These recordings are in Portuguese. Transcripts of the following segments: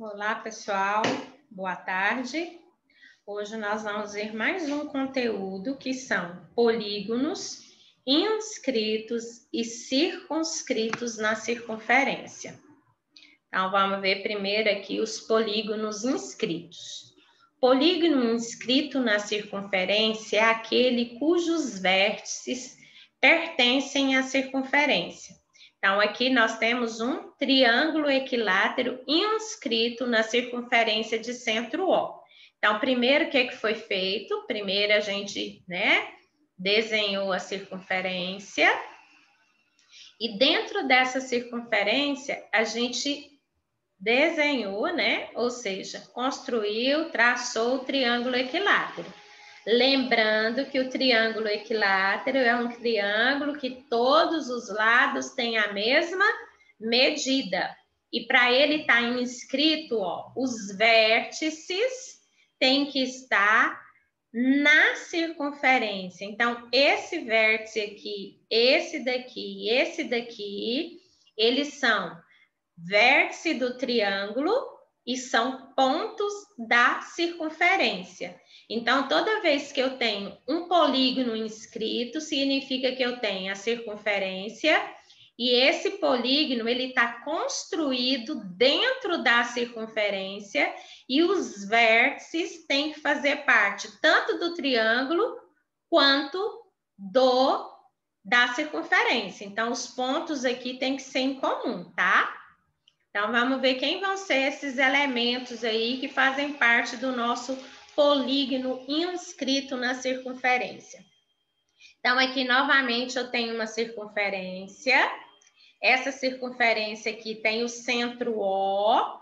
Olá, pessoal. Boa tarde. Hoje nós vamos ver mais um conteúdo que são polígonos inscritos e circunscritos na circunferência. Então, vamos ver primeiro aqui os polígonos inscritos. Polígono inscrito na circunferência é aquele cujos vértices pertencem à circunferência. Então, aqui nós temos um triângulo equilátero inscrito na circunferência de centro O. Então, primeiro, o que foi feito? Primeiro, a gente, desenhou a circunferência. E dentro dessa circunferência, a gente desenhou, ou seja, construiu, traçou o triângulo equilátero. Lembrando que o triângulo equilátero é um triângulo que todos os lados têm a mesma medida. E para ele estar inscrito, os vértices têm que estar na circunferência. Então, esse vértice aqui, esse daqui, eles são vértice do triângulo e são pontos da circunferência. Então, toda vez que eu tenho um polígono inscrito, significa que eu tenho a circunferência e esse polígono ele está construído dentro da circunferência e os vértices têm que fazer parte tanto do triângulo quanto da circunferência. Então, os pontos aqui têm que ser em comum, tá? Então, vamos ver quem vão ser esses elementos aí que fazem parte do nosso polígono inscrito na circunferência. Então, aqui novamente eu tenho uma circunferência. Essa circunferência aqui tem o centro O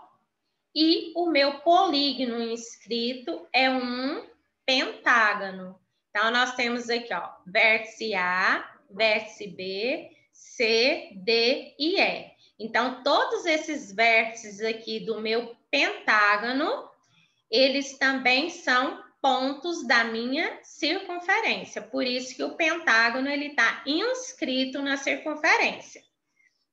e o meu polígono inscrito é um pentágono. Então, nós temos aqui, vértice A, vértice B, C, D e E. Então, todos esses vértices aqui do meu pentágono, eles também são pontos da minha circunferência. Por isso que o pentágono, ele está inscrito na circunferência.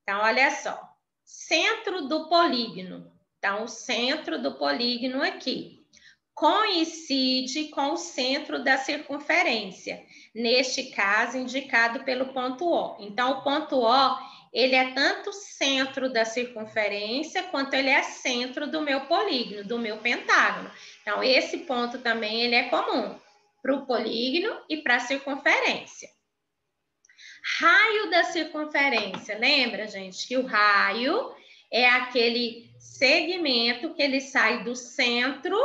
Então, olha só. Centro do polígono. Então, o centro do polígono aqui coincide com o centro da circunferência. Neste caso, indicado pelo ponto O. Então, o ponto O, ele é tanto centro da circunferência, quanto ele é centro do meu polígono, do meu pentágono. Então, esse ponto também ele é comum para o polígono e para a circunferência. Raio da circunferência. Lembra, gente, que o raio é aquele segmento que ele sai do centro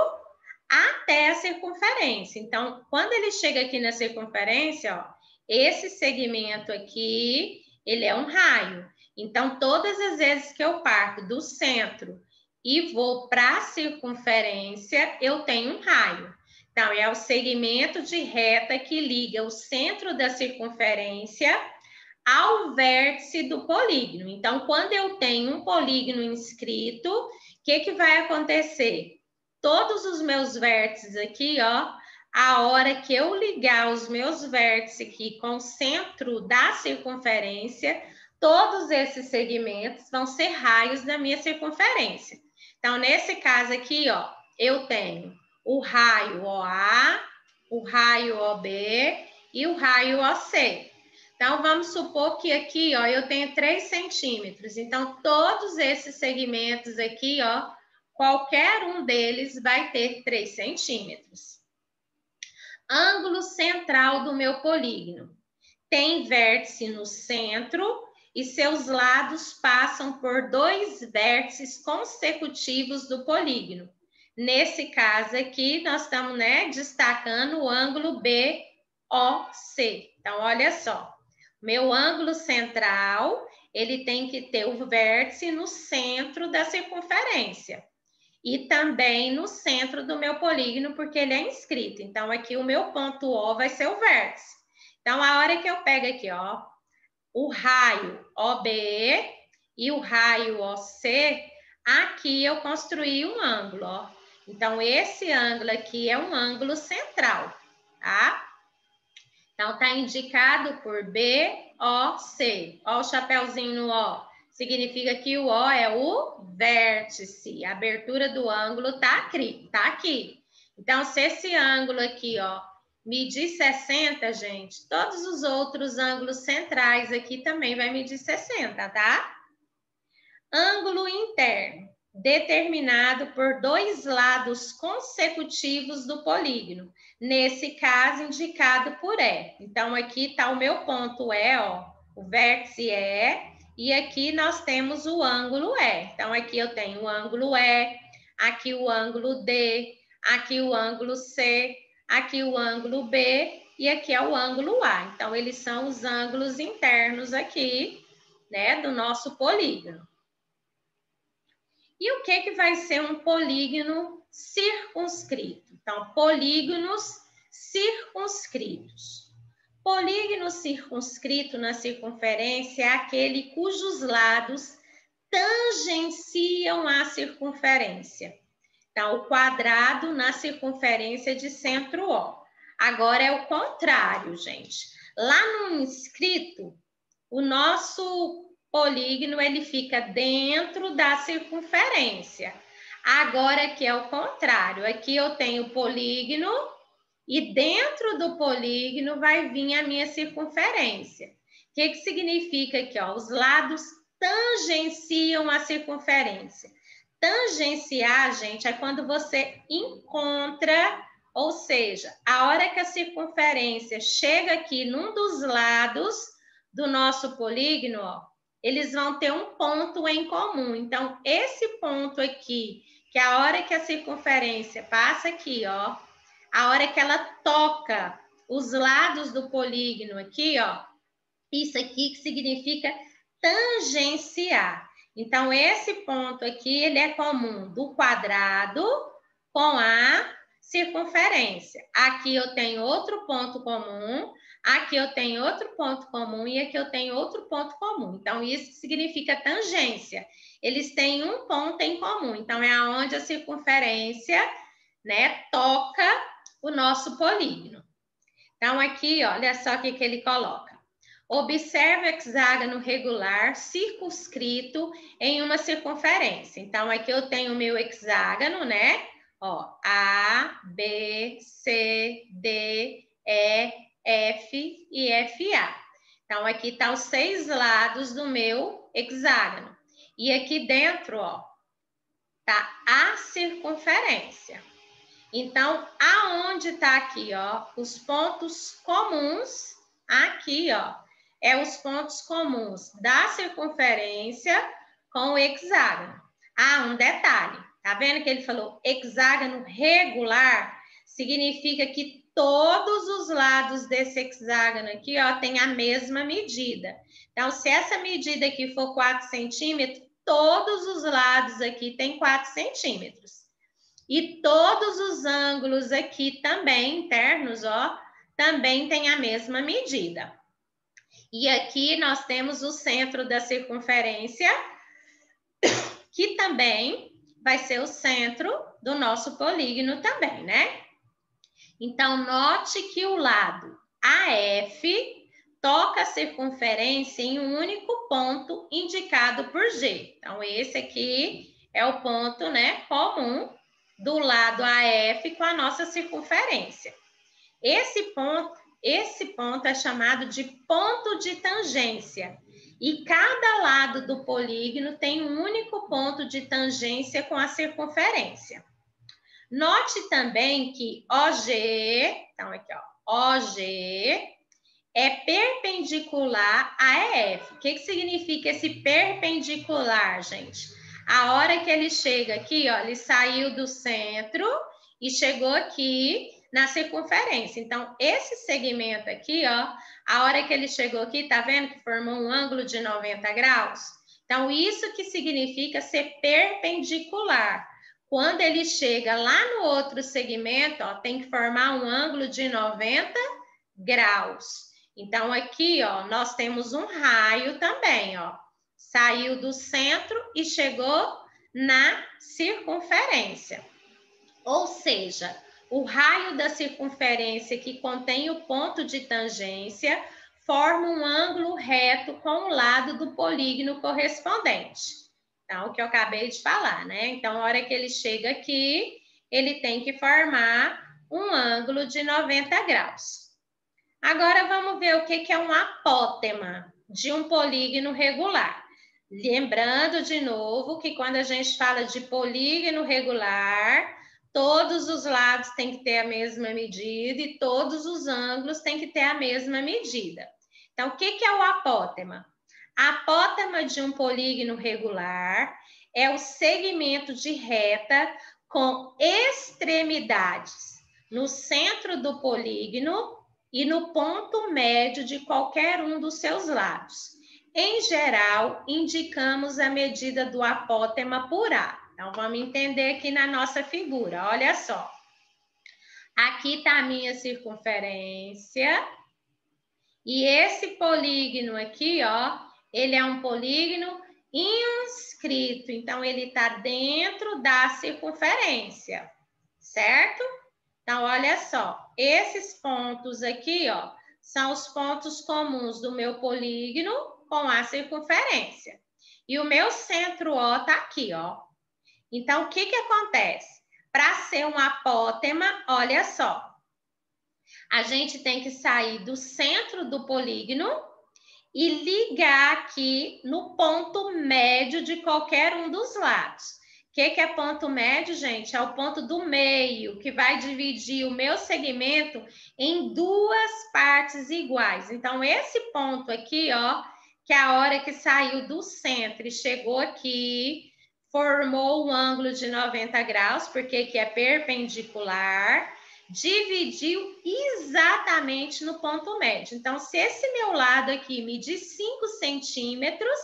até a circunferência. Então, quando ele chega aqui na circunferência, esse segmento aqui, ele é um raio. Então, todas as vezes que eu parto do centro e vou para a circunferência, eu tenho um raio. Então, é o segmento de reta que liga o centro da circunferência ao vértice do polígono. Então, quando eu tenho um polígono inscrito, o que vai acontecer? Todos os meus vértices aqui, a hora que eu ligar os meus vértices aqui com o centro da circunferência, todos esses segmentos vão ser raios da minha circunferência. Então, nesse caso aqui, eu tenho o raio OA, o raio OB e o raio OC. Então, vamos supor que aqui, eu tenho 3 centímetros. Então, todos esses segmentos aqui, qualquer um deles vai ter 3 centímetros. Ângulo central do meu polígono. Tem vértice no centro e seus lados passam por 2 vértices consecutivos do polígono. Nesse caso aqui, nós estamos, destacando o ângulo BOC. Então, olha só. Meu ângulo central, ele tem que ter o vértice no centro da circunferência. E também no centro do meu polígono, porque ele é inscrito. Então, aqui o meu ponto O vai ser o vértice. Então, a hora que eu pego aqui, o raio OB e o raio OC, aqui eu construí um ângulo, Então, esse ângulo aqui é um ângulo central, tá? Então, tá indicado por BOC. Ó o chapéuzinho no O. significa que o O é o vértice. A abertura do ângulo tá aqui. Então, se esse ângulo aqui, ó, medir 60, gente, todos os outros ângulos centrais aqui também vai medir 60, tá? Ângulo interno, determinado por dois lados consecutivos do polígono. Nesse caso, indicado por E. Então, aqui está o meu ponto E, ó, o vértice E, e aqui nós temos o ângulo E. Então, aqui eu tenho o ângulo E, aqui o ângulo D, aqui o ângulo C, aqui o ângulo B e aqui é o ângulo A. Então, eles são os ângulos internos aqui, né, do nosso polígono. E o que vai ser um polígono circunscrito? Então, polígonos circunscritos. Polígono circunscrito na circunferência é aquele cujos lados tangenciam a circunferência. Então, o quadrado na circunferência de centro O. Agora é o contrário, gente. Lá no inscrito, o nosso polígono ele fica dentro da circunferência. Agora aqui é o contrário. Aqui eu tenho o polígono e dentro do polígono vai vir a minha circunferência. O que significa aqui? Ó, os lados tangenciam a circunferência. Tangenciar, gente, é quando você encontra, ou seja, a hora que a circunferência chega aqui num dos lados do nosso polígono, ó, eles vão ter um ponto em comum. Então, esse ponto aqui, que é a hora que a circunferência passa aqui, ó, a hora que ela toca os lados do polígono aqui, ó, isso aqui que significa tangenciar. Então, esse ponto aqui, ele é comum do quadrado com a circunferência. Aqui eu tenho outro ponto comum, aqui eu tenho outro ponto comum e aqui eu tenho outro ponto comum. Então, isso significa tangência. Eles têm um ponto em comum. Então, é aonde a circunferência, né, toca o nosso polígono. Então, aqui, olha só o que ele coloca. Observe o hexágono regular circunscrito em uma circunferência. Então, aqui eu tenho o meu hexágono, né? Ó, A, B, C, D, E, F e FA. Então, aqui tá os 6 lados do meu hexágono. E aqui dentro, ó, tá a circunferência. Então, aonde tá aqui, ó, os pontos comuns, aqui, ó, é os pontos comuns da circunferência com o hexágono. Ah, um detalhe. Tá vendo que ele falou hexágono regular? Significa que todos os lados desse hexágono aqui, ó, tem a mesma medida. Então, se essa medida aqui for 4 centímetros, todos os lados aqui tem 4 centímetros. E todos os ângulos aqui também, internos, ó, também tem a mesma medida. E aqui nós temos o centro da circunferência, que também vai ser o centro do nosso polígono também, né? Então, note que o lado AF toca a circunferência em um único ponto indicado por G. Então, esse aqui é o ponto, né, comum do lado AF com a nossa circunferência. Esse ponto é chamado de ponto de tangência. E cada lado do polígono tem um único ponto de tangência com a circunferência. Note também que OG, então aqui, ó, OG é perpendicular a EF. O que significa esse perpendicular, gente? A hora que ele chega aqui, ó, ele saiu do centro e chegou aqui na circunferência. Então, esse segmento aqui, ó, a hora que ele chegou aqui, tá vendo que formou um ângulo de 90 graus? Então, isso que significa ser perpendicular. Quando ele chega lá no outro segmento, ó, tem que formar um ângulo de 90 graus. Então, aqui, ó, nós temos um raio também, ó. Saiu do centro e chegou na circunferência. Ou seja, o raio da circunferência que contém o ponto de tangência forma um ângulo reto com o lado do polígono correspondente. Então, o que eu acabei de falar, né? Então, a hora que ele chega aqui, ele tem que formar um ângulo de 90 graus. Agora, vamos ver o que é um apótema de um polígono regular. Lembrando de novo que quando a gente fala de polígono regular, todos os lados têm que ter a mesma medida e todos os ângulos têm que ter a mesma medida. Então, o que é o apótema? A apótema de um polígono regular é o segmento de reta com extremidades no centro do polígono e no ponto médio de qualquer um dos seus lados. Em geral, indicamos a medida do apótema por A. Então, vamos entender aqui na nossa figura. Olha só. Aqui está a minha circunferência. E esse polígono aqui, ó, ele é um polígono inscrito. Então, ele está dentro da circunferência, certo? Então, olha só. Esses pontos aqui, ó, são os pontos comuns do meu polígono com a circunferência. E o meu centro O está aqui, ó. Então, o que acontece? Para ser um apótema, olha só. A gente tem que sair do centro do polígono e ligar aqui no ponto médio de qualquer um dos lados. O que é ponto médio, gente? É o ponto do meio, que vai dividir o meu segmento em duas partes iguais. Então, esse ponto aqui, ó, que é a hora que saiu do centro e chegou aqui, formou um ângulo de 90 graus, porque aqui é perpendicular, dividiu exatamente no ponto médio. Então, se esse meu lado aqui medir 5 centímetros,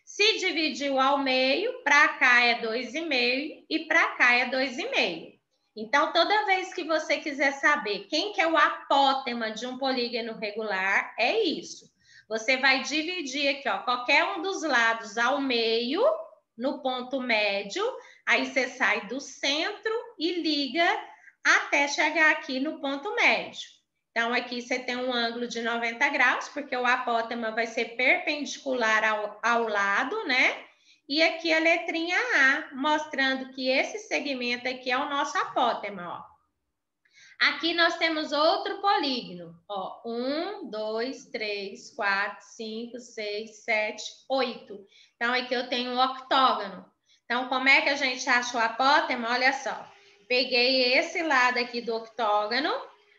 se dividiu ao meio, para cá é 2,5 e para cá é 2,5. Então, toda vez que você quiser saber quem que é o apótema de um polígono regular, é isso. Você vai dividir aqui, ó, qualquer um dos lados ao meio, no ponto médio, aí você sai do centro e liga até chegar aqui no ponto médio. Então, aqui você tem um ângulo de 90 graus, porque o apótema vai ser perpendicular ao lado, né? E aqui a letrinha A, mostrando que esse segmento aqui é o nosso apótema, ó. Aqui nós temos outro polígono, ó, 1, 2, 3, 4, 5, 6, 7, 8. Então, aqui eu tenho um octógono. Então, como é que a gente acha o apótema? Olha só, peguei esse lado aqui do octógono,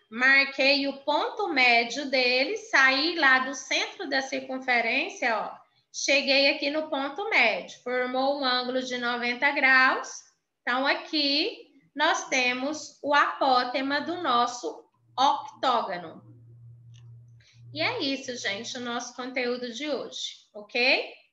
marquei o ponto médio dele, saí lá do centro da circunferência, ó, cheguei aqui no ponto médio, formou um ângulo de 90 graus. Então, aqui nós temos o apótema do nosso octógono. E é isso, gente, o nosso conteúdo de hoje, ok?